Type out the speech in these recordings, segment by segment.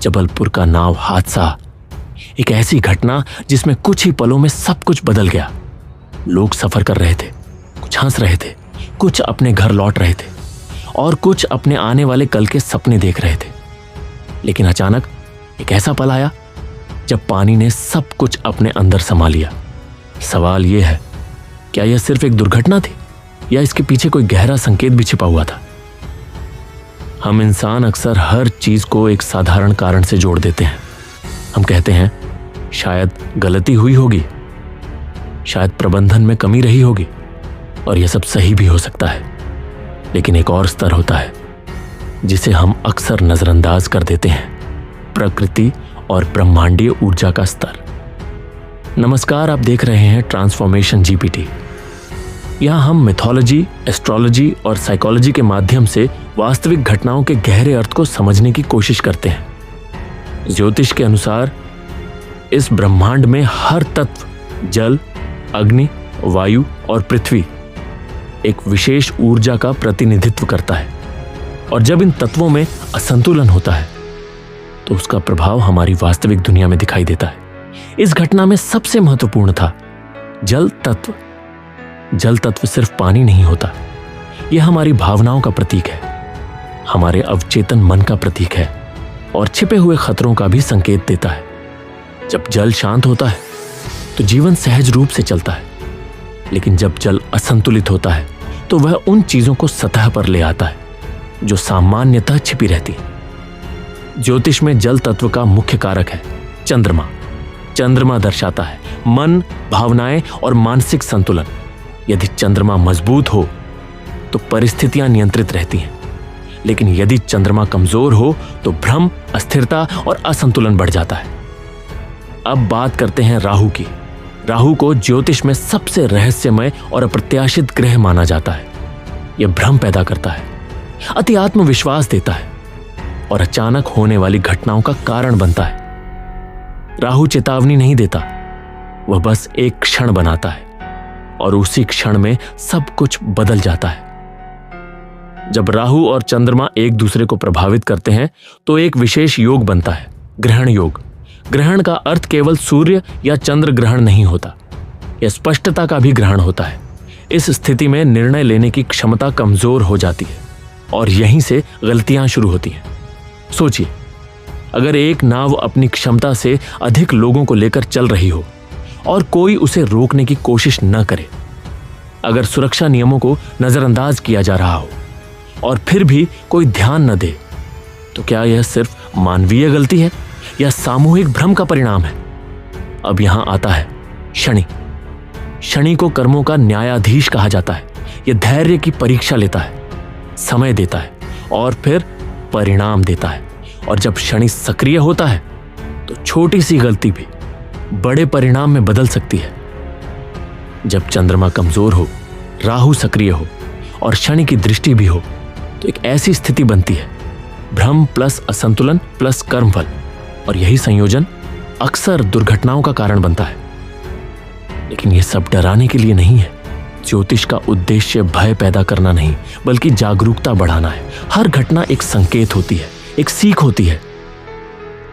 जबलपुर का नाव हादसा, एक ऐसी घटना जिसमें कुछ ही पलों में सब कुछ बदल गया। लोग सफर कर रहे थे, कुछ हंस रहे थे, कुछ अपने घर लौट रहे थे और कुछ अपने आने वाले कल के सपने देख रहे थे। लेकिन अचानक एक ऐसा पल आया जब पानी ने सब कुछ अपने अंदर समा लिया। सवाल यह है, क्या यह सिर्फ एक दुर्घटना थी या इसके पीछे कोई गहरा संकेत भी छिपा हुआ था? हम इंसान अक्सर हर चीज को एक साधारण कारण से जोड़ देते हैं। हम कहते हैं शायद गलती हुई होगी, शायद प्रबंधन में कमी रही होगी, और यह सब सही भी हो सकता है। लेकिन एक और स्तर होता है जिसे हम अक्सर नजरअंदाज कर देते हैं, प्रकृति और ब्रह्मांडीय ऊर्जा का स्तर। नमस्कार, आप देख रहे हैं ट्रांसफॉर्मेशन जीपीटी। यहां हम मिथोलॉजी, एस्ट्रोलॉजी और साइकोलॉजी के माध्यम से वास्तविक घटनाओं के गहरे अर्थ को समझने की कोशिश करते हैं। ज्योतिष के अनुसार इस ब्रह्मांड में हर तत्व, जल, अग्नि, वायु और पृथ्वी, एक विशेष ऊर्जा का प्रतिनिधित्व करता है, और जब इन तत्वों में असंतुलन होता है तो उसका प्रभाव हमारी वास्तविक दुनिया में दिखाई देता है। इस घटना में सबसे महत्वपूर्ण था जल तत्व। जल तत्व सिर्फ पानी नहीं होता, यह हमारी भावनाओं का प्रतीक है, हमारे अवचेतन मन का प्रतीक है और छिपे हुए खतरों का भी संकेत देता है। जब जल शांत होता है तो जीवन सहज रूप से चलता है, लेकिन जब जल असंतुलित होता है तो वह उन चीजों को सतह पर ले आता है जो सामान्यतः छिपी रहती है। ज्योतिष में जल तत्व का मुख्य कारक है चंद्रमा। चंद्रमा दर्शाता है मन, भावनाएं और मानसिक संतुलन। यदि चंद्रमा मजबूत हो तो परिस्थितियां नियंत्रित रहती हैं, लेकिन यदि चंद्रमा कमजोर हो तो भ्रम, अस्थिरता और असंतुलन बढ़ जाता है। अब बात करते हैं राहु की। राहु को ज्योतिष में सबसे रहस्यमय और अप्रत्याशित ग्रह माना जाता है। यह भ्रम पैदा करता है, अति आत्मविश्वास देता है और अचानक होने वाली घटनाओं का कारण बनता है। राहु चेतावनी नहीं देता, वह बस एक क्षण बनाता है और उसी क्षण में सब कुछ बदल जाता है। जब राहु और चंद्रमा एक दूसरे को प्रभावित करते हैं तो एक विशेष योग बनता है, ग्रहण योग। ग्रहण का अर्थ केवल सूर्य या चंद्र ग्रहण नहीं होता, यह स्पष्टता का भी ग्रहण होता है। इस स्थिति में निर्णय लेने की क्षमता कमजोर हो जाती है और यहीं से गलतियां शुरू होती हैं। सोचिए, अगर एक नाव अपनी क्षमता से अधिक लोगों को लेकर चल रही हो और कोई उसे रोकने की कोशिश न करे, अगर सुरक्षा नियमों को नजरअंदाज किया जा रहा हो और फिर भी कोई ध्यान न दे, तो क्या यह सिर्फ मानवीय गलती है या सामूहिक भ्रम का परिणाम है? अब यहां आता है शनि। शनि को कर्मों का न्यायाधीश कहा जाता है। यह धैर्य की परीक्षा लेता है, समय देता है और फिर परिणाम देता है। और जब शनि सक्रिय होता है तो छोटी सी गलती भी बड़े परिणाम में बदल सकती है। जब चंद्रमा कमजोर हो, राहु सक्रिय हो और शनि की दृष्टि भी हो तो एक ऐसी स्थिति बनती है, भ्रम प्लस असंतुलन प्लस कर्मफल, और यही संयोजन अक्सर दुर्घटनाओं का कारण बनता है। लेकिन यह सब डराने के लिए नहीं है। ज्योतिष का उद्देश्य भय पैदा करना नहीं, बल्कि जागरूकता बढ़ाना है। हर घटना एक संकेत होती है, एक सीख होती है।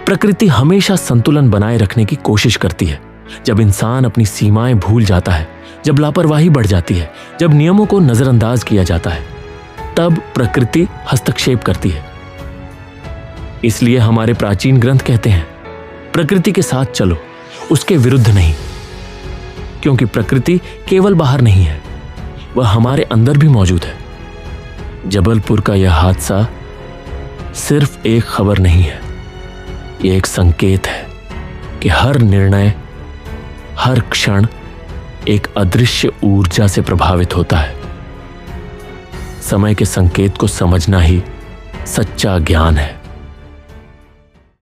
प्रकृति हमेशा संतुलन बनाए रखने की कोशिश करती है। जब इंसान अपनी सीमाएं भूल जाता है, जब लापरवाही बढ़ जाती है, जब नियमों को नजरअंदाज किया जाता है, तब प्रकृति हस्तक्षेप करती है। इसलिए हमारे प्राचीन ग्रंथ कहते हैं, प्रकृति के साथ चलो, उसके विरुद्ध नहीं। क्योंकि प्रकृति केवल बाहर नहीं है, वह हमारे अंदर भी मौजूद है। जबलपुर का यह हादसा सिर्फ एक खबर नहीं है, यह एक संकेत है कि हर निर्णय, हर क्षण एक अदृश्य ऊर्जा से प्रभावित होता है। समय के संकेत को समझना ही सच्चा ज्ञान है।